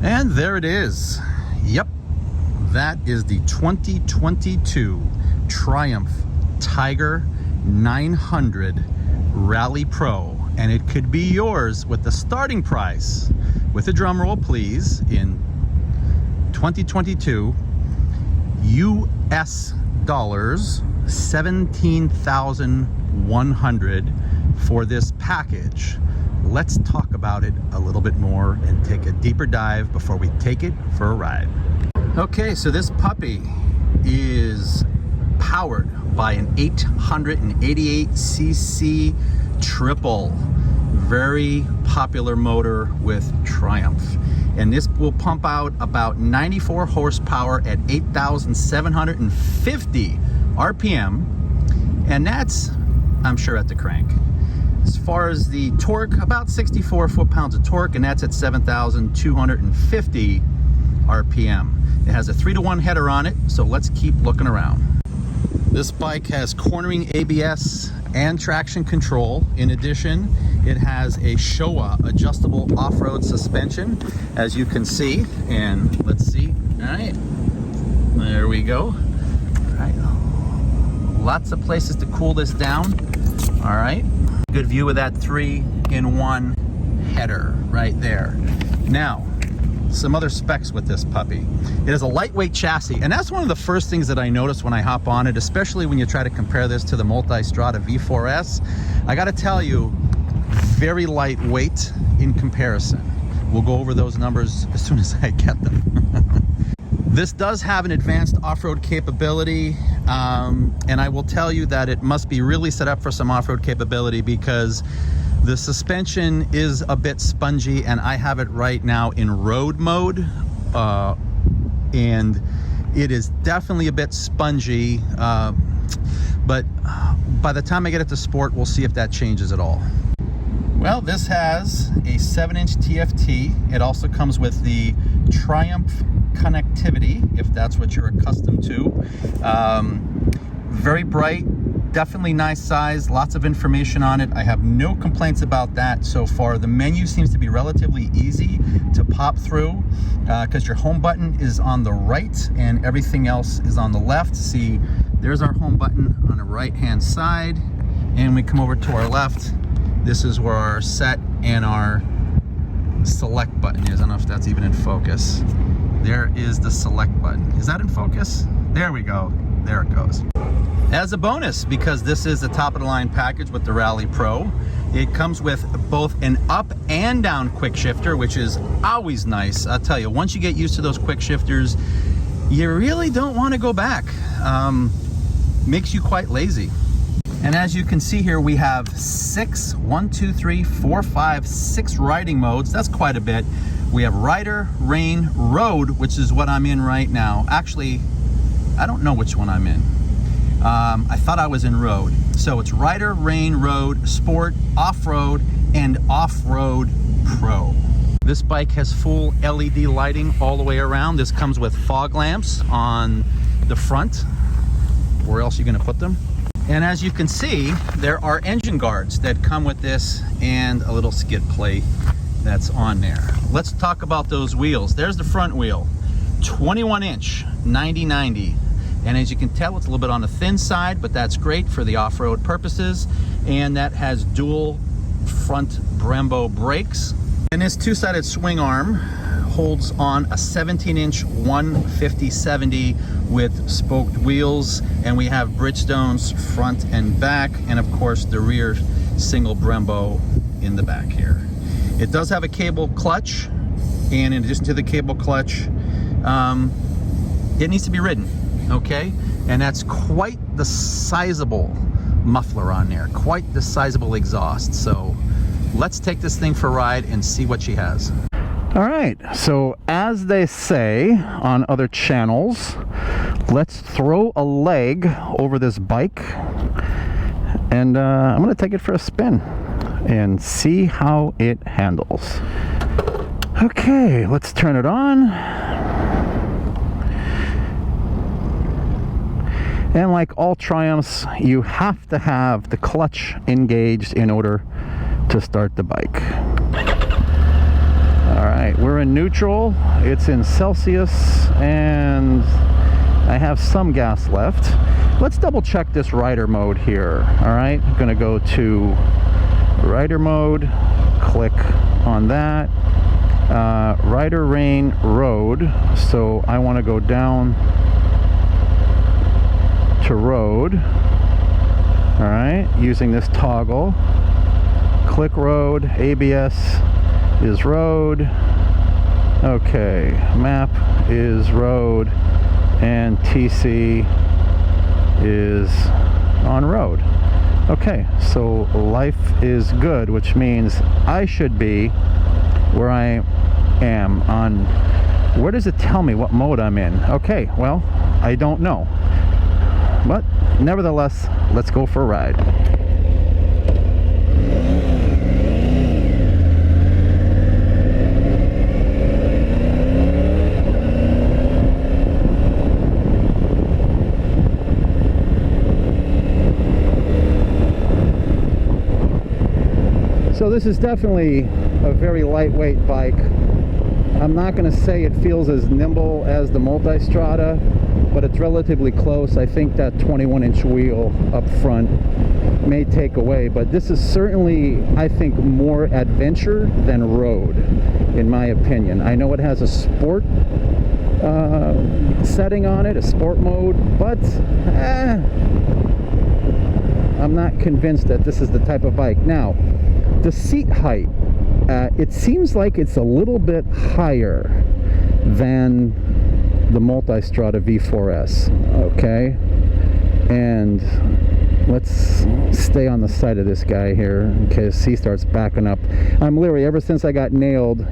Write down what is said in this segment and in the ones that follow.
And there it is. Yep, that is the 2022 Triumph Tiger 900 Rally Pro, and it could be yours with the starting price, with a drum roll please, in 2022 US dollars 17,100 for this package. Let's talk about it a little bit more and take a deeper dive before we take it for a ride. Okay, so this puppy is powered by an 888cc triple, very popular motor with Triumph. And this will pump out about 94 horsepower at 8,750 RPM. And that's, I'm sure, at the crank. As far as the torque, about 64 foot-pounds of torque, and that's at 7,250 RPM. It has a 3-to-1 header on it, so let's keep looking around. This bike has cornering ABS and traction control. In addition, it has a Showa adjustable off-road suspension, as you can see. And let's see. All right, there we go. All right, lots of places to cool this down. All right, good view of that 3-in-1 header right there. Now, some other specs with this puppy. It has a lightweight chassis, and that's one of the first things that I notice when I hop on it, especially when you try to compare this to the Multistrada V4S. I gotta tell you, very lightweight in comparison. We'll go over those numbers as soon as I get them. This does have an advanced off-road capability, and I will tell you that it must be really set up for some off-road capability, because the suspension is a bit spongy, and I have it right now in road mode, and it is definitely a bit spongy, but by the time I get it to sport, we'll see if that changes at all. Well, this has a 7-inch TFT. It also comes with the Triumph connectivity, if that's what you're accustomed to. Very bright, definitely nice size, lots of information on it. I have no complaints about that so far. The menu seems to be relatively easy to pop through, because your home button is on the right and everything else is on the left. See, there's our home button on the right hand side, and we come over to our left. This is where our set and our select button is. I don't know if that's even in focus. There is the select button. Is that in focus? There we go. There it goes. As a bonus, because this is a top-of-the-line package with the Rally Pro, it comes with both an up and down quick shifter, which is always nice. I'll tell you, once you get used to those quick shifters, you really don't want to go back. Makes you quite lazy. And as you can see here, we have 6 riding modes. That's quite a bit. We have Rider, Rain, Road, which is what I'm in right now. Actually, I don't know which one I'm in. I thought I was in Road. So it's Rider, Rain, Road, Sport, Off-Road, and Off-Road Pro. This bike has full LED lighting all the way around. This comes with fog lamps on the front. Where else are you gonna put them? And as you can see, there are engine guards that come with this, and a little skid plate that's on there. Let's talk about those wheels. There's the front wheel, 21-inch 90/90. And as you can tell, it's a little bit on the thin side, but that's great for the off-road purposes. And that has dual front Brembo brakes. And this two-sided swing arm holds on a 17-inch 150/70 with spoked wheels, and we have Bridgestones front and back, and of course the rear single Brembo in the back here. It does have a cable clutch, and in addition to the cable clutch, it needs to be ridden, okay? And that's quite the sizable muffler on there, quite the sizable exhaust. So let's take this thing for a ride and see what she has. All right, so as they say on other channels, let's throw a leg over this bike, and I'm gonna take it for a spin and see how it handles. Okay, let's turn it on. And like all Triumphs, you have to have the clutch engaged in order to start the bike. All right. right, we're in neutral. It's in Celsius, and I have some gas left. Let's double check this rider mode here. All right, I'm gonna go to rider mode, click on that. Rider rain road, so I want to go down to road. All right, using this toggle, click road, ABS is road, okay, map is road, and TC is on road. Okay, so life is good, which means I should be where I am on, where does it tell me what mode I'm in? Okay, well, I don't know, but nevertheless, let's go for a ride. So this is definitely a very lightweight bike. I'm not going to say it feels as nimble as the Multistrada, but it's relatively close. I think that 21-inch wheel up front may take away, but this is certainly, I think, more adventure than road, in my opinion. I know it has a sport setting on it, a sport mode, but I'm not convinced that this is the type of bike. Now, the seat height, it seems like it's a little bit higher than the Multistrada V4S, okay? And let's stay on the side of this guy here in case he starts backing up. I'm leery. Ever since I got nailed,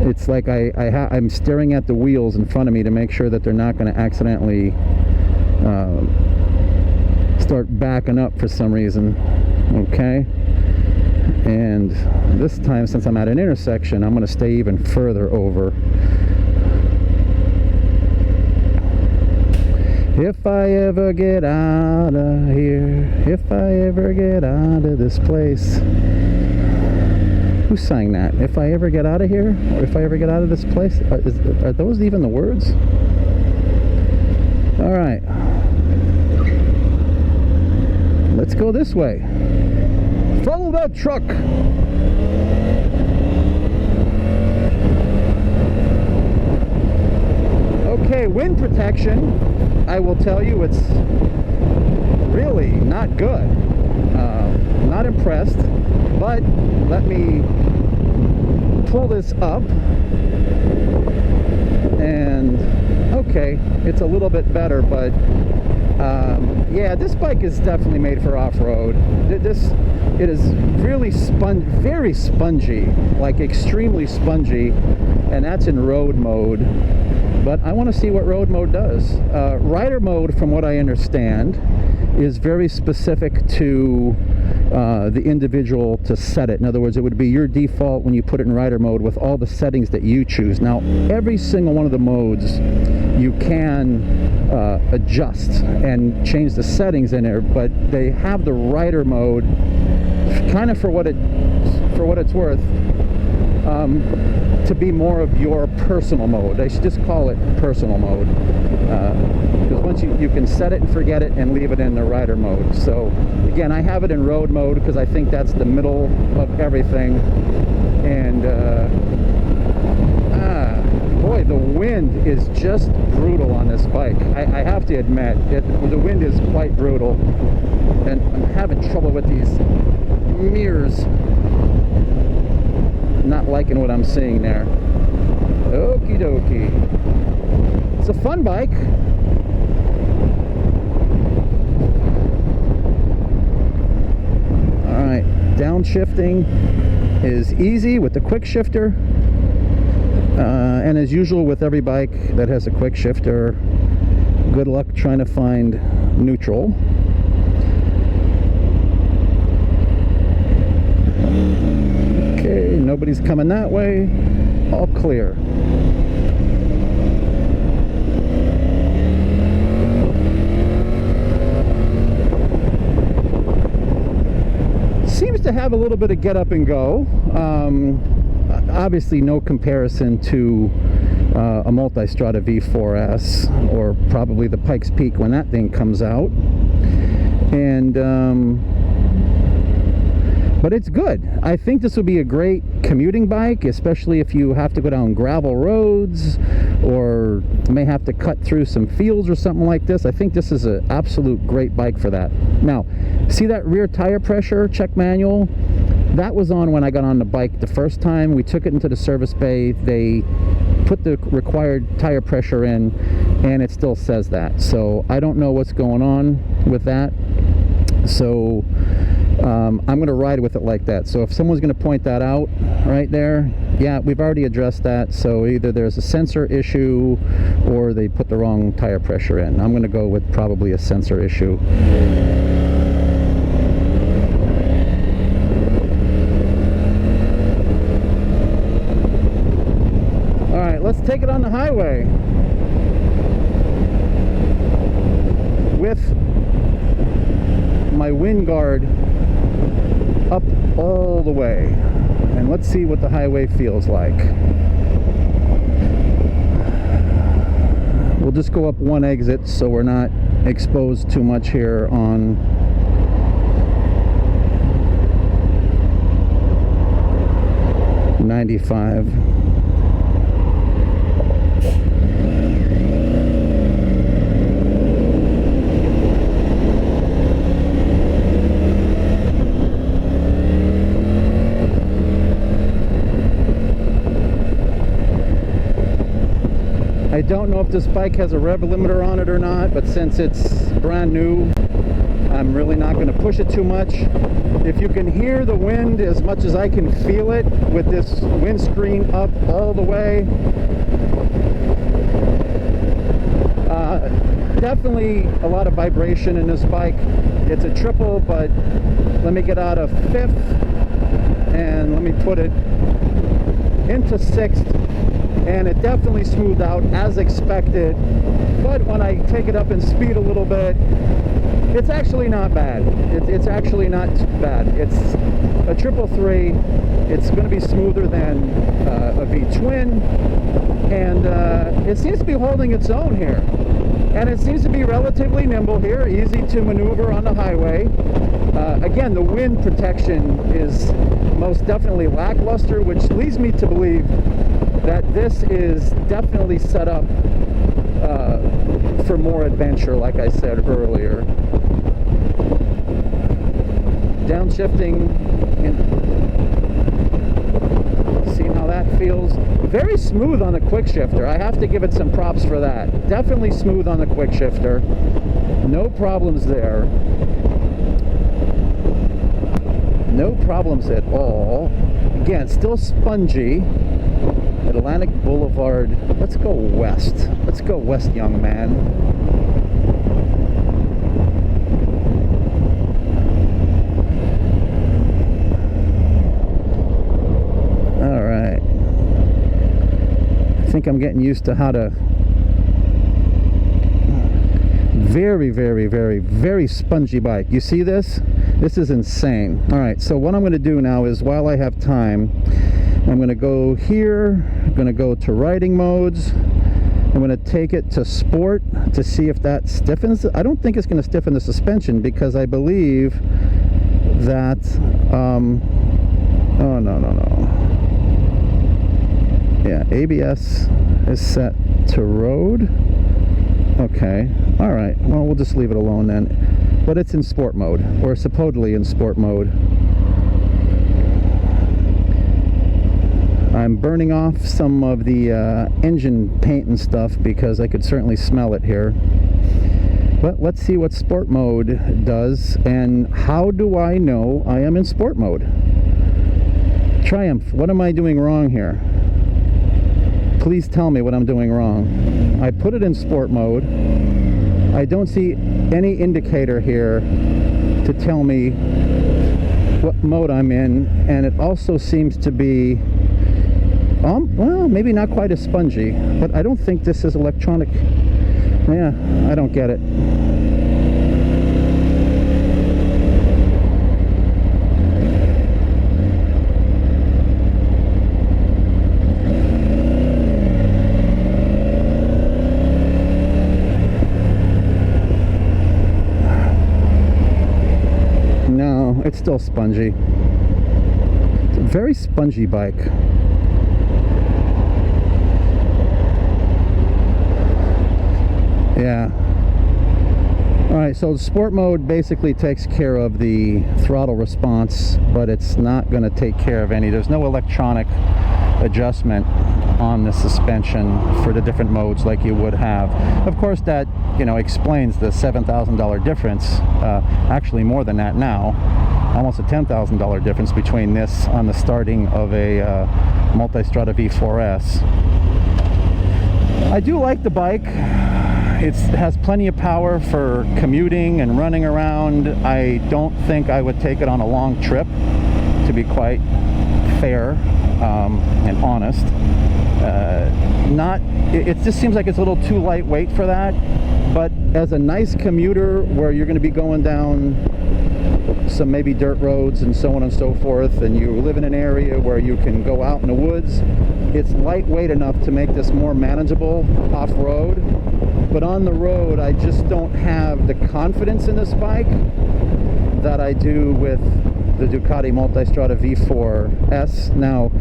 it's like I'm staring at the wheels in front of me to make sure that they're not going to accidentally start backing up for some reason, okay? And this time, since I'm at an intersection, I'm going to stay even further over. If I ever get out of here, if I ever get out of this place. Who sang that? If I ever get out of here, or if I ever get out of this place? Are those even the words? All right. Let's go this way. Follow that truck. Okay, wind protection, I will tell you, it's really not good. Not impressed, but let me pull this up, and okay, it's a little bit better, but yeah, this bike is definitely made for off-road. It is really very spongy, like extremely spongy, and that's in road mode. But I want to see what road mode does. Rider mode, from what I understand, is very specific to the individual to set it. In other words, it would be your default when you put it in rider mode with all the settings that you choose. Now, every single one of the modes you can adjust and change the settings in there, but they have the rider mode kind of for what it's worth, to be more of your personal mode. They should just call it personal mode, because once you can set it and forget it and leave it in the rider mode. So again, I have it in road mode because I think that's the middle of everything. And boy, the wind is just brutal on this bike. I have to admit, the wind is quite brutal, and I'm having trouble with these mirrors. Not liking what I'm seeing there. Okie dokie. It's a fun bike. Alright, downshifting is easy with the quick shifter. And as usual with every bike that has a quick shifter, good luck trying to find neutral. Okay, nobody's coming that way. All clear. Seems to have a little bit of get up and go. obviously no comparison to a Multistrada V4S or probably the Pikes Peak when that thing comes out. And but it's good. I think this would be a great commuting bike, especially if you have to go down gravel roads or may have to cut through some fields or something like this. I think this is an absolute great bike for that. Now, see that rear tire pressure check manual? That was on when I got on the bike the first time. We took it into the service bay. They put the required tire pressure in, and it still says that. So I don't know what's going on with that. So I'm going to ride with it like that. So if someone's going to point that out right there, yeah, we've already addressed that. So either there's a sensor issue or they put the wrong tire pressure in. I'm going to go with probably a sensor issue. All right, let's take it on the highway with my wind guard up all the way, and let's see what the highway feels like. We'll just go up one exit so we're not exposed too much here on .95. I don't know if this bike has a rev limiter on it or not, but since it's brand new, I'm really not going to push it too much. If you can hear the wind as much as I can feel it with this windscreen up all the way, definitely a lot of vibration in this bike. It's a triple, but let me get out of fifth and let me put it into sixth. And it definitely smoothed out as expected, but when I take it up in speed a little bit, it's actually not bad. It's actually not bad. It's a 333. It's going to be smoother than a V-twin, and it seems to be holding its own here. And it seems to be relatively nimble here, easy to maneuver on the highway. Again, the wind protection is most definitely lackluster, which leads me to believe that this is definitely set up for more adventure, like I said earlier. Downshifting, seeing how that feels. Very smooth on the quick shifter. I have to give it some props for that. Definitely smooth on the quick shifter. No problems there. No problems at all. Again, still spongy. Atlantic Boulevard. Let's go west. Let's go west, young man. All right. I think I'm getting used to how to... Very, very, very, very spongy bike. You see this? This is insane. All right, so what I'm going to do now is, while I have time, I'm going to go here, I'm going to go to riding modes, I'm going to take it to sport to see if that stiffens. I don't think it's going to stiffen the suspension, because I believe that, oh no, yeah, ABS is set to road. Okay, all right, well, we'll just leave it alone then. But it's in sport mode, or supposedly in sport mode. I'm burning off some of the engine paint and stuff because I could certainly smell it here. But let's see what sport mode does, and how do I know I am in sport mode? Triumph, what am I doing wrong here? Please tell me what I'm doing wrong. I put it in sport mode. I don't see any indicator here to tell me what mode I'm in, and it also seems to be well, maybe not quite as spongy, but I don't think this is electronic. Yeah, I don't get it. still spongy. It's a very spongy bike. Yeah. Alright, so sport mode basically takes care of the throttle response, but it's not going to take care of any. There's no electronic adjustment on the suspension for the different modes like you would have. Of course, that, you know, explains the $7,000 difference, actually more than that now, almost a $10,000 difference between this on the starting of a Multistrada V4S. I do like the bike. It has plenty of power for commuting and running around. I don't think I would take it on a long trip, to be quite fair and honest. It just seems like it's a little too lightweight for that, but as a nice commuter where you're going to be going down some maybe dirt roads and so on and so forth, and you live in an area where you can go out in the woods, it's lightweight enough to make this more manageable off-road. But on the road, I just don't have the confidence in this bike that I do with the Ducati Multistrada V4S. Now,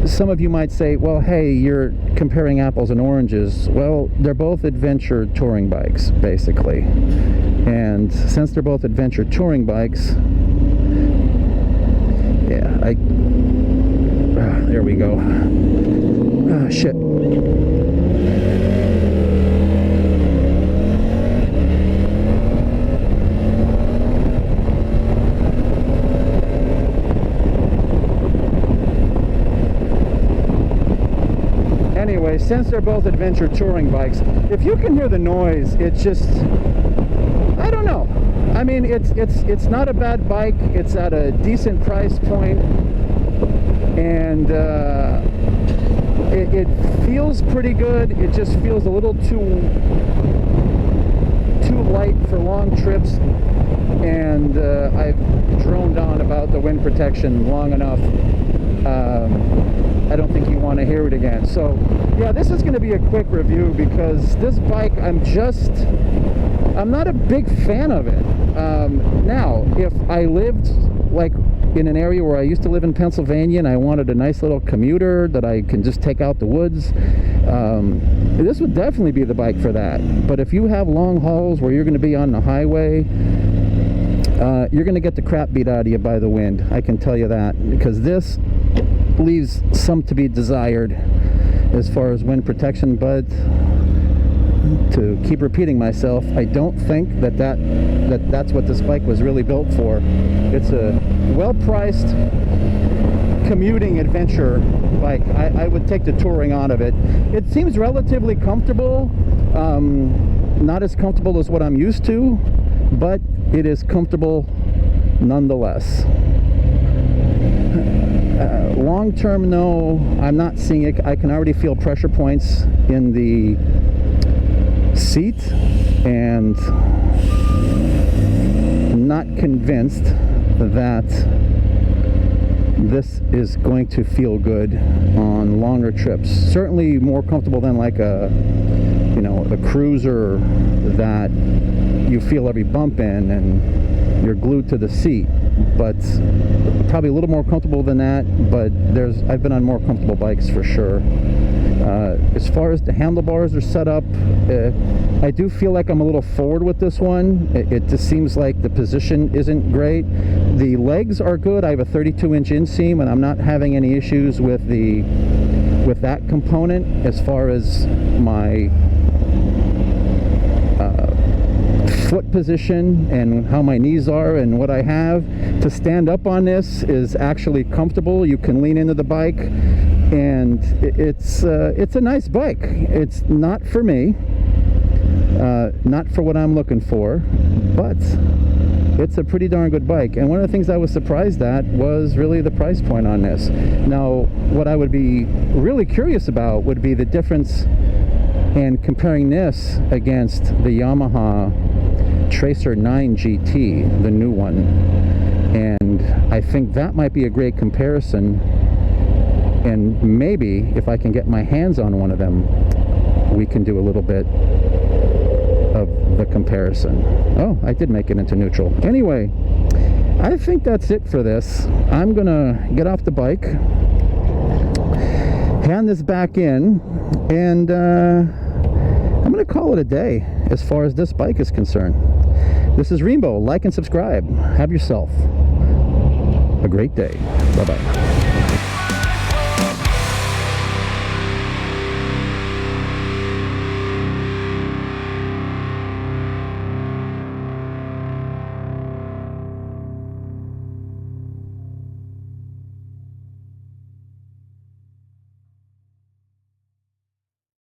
some of you might say, well, hey, you're comparing apples and oranges. Well, they're both adventure touring bikes, basically. And since they're both adventure touring bikes, yeah, there we go. Ah, shit. Anyway, since they're both adventure touring bikes, if you can hear the noise, it's just, I don't know. I mean, it's not a bad bike. It's at a decent price point, and it feels pretty good. It just feels a little too light for long trips, and I've droned on about the wind protection long enough. I don't think you want to hear it again. So yeah, this is going to be a quick review because this bike, I'm not a big fan of it. Now, if I lived like in an area where I used to live in Pennsylvania and I wanted a nice little commuter that I can just take out the woods, this would definitely be the bike for that. But if you have long hauls where you're going to be on the highway, you're going to get the crap beat out of you by the wind. I can tell you that, because this leaves some to be desired as far as wind protection. But to keep repeating myself, I don't think that's what this bike was really built for. It's a well-priced commuting adventure bike. I would take the touring out of it. It seems relatively comfortable, not as comfortable as what I'm used to, but it is comfortable nonetheless. Long term, no, I'm not seeing it. I can already feel pressure points in the seat, and not convinced that this is going to feel good on longer trips. Certainly more comfortable than like a cruiser that you feel every bump in and you're glued to the seat, but probably a little more comfortable than that. But I've been on more comfortable bikes for sure. As far as the handlebars are set up, I do feel like I'm a little forward with this one. It just seems like the position isn't great. The legs are good. I have a 32-inch inseam, and I'm not having any issues with that component as far as my foot position and how my knees are and what I have. To stand up on this is actually comfortable. You can lean into the bike, and it's a nice bike. It's not for me, not for what I'm looking for, but it's a pretty darn good bike. And one of the things I was surprised at was really the price point on this. Now, what I would be really curious about would be the difference in comparing this against the Yamaha Tracer 9 GT, the new one. And I think that might be a great comparison, and maybe if I can get my hands on one of them, we can do a little bit of the comparison. Oh, I did make it into neutral. Anyway, I think that's it for this. I'm gonna get off the bike, hand this back in, and I'm gonna call it a day as far as this bike is concerned. This is Rainbow. Like and subscribe. Have yourself a great day. Bye-bye.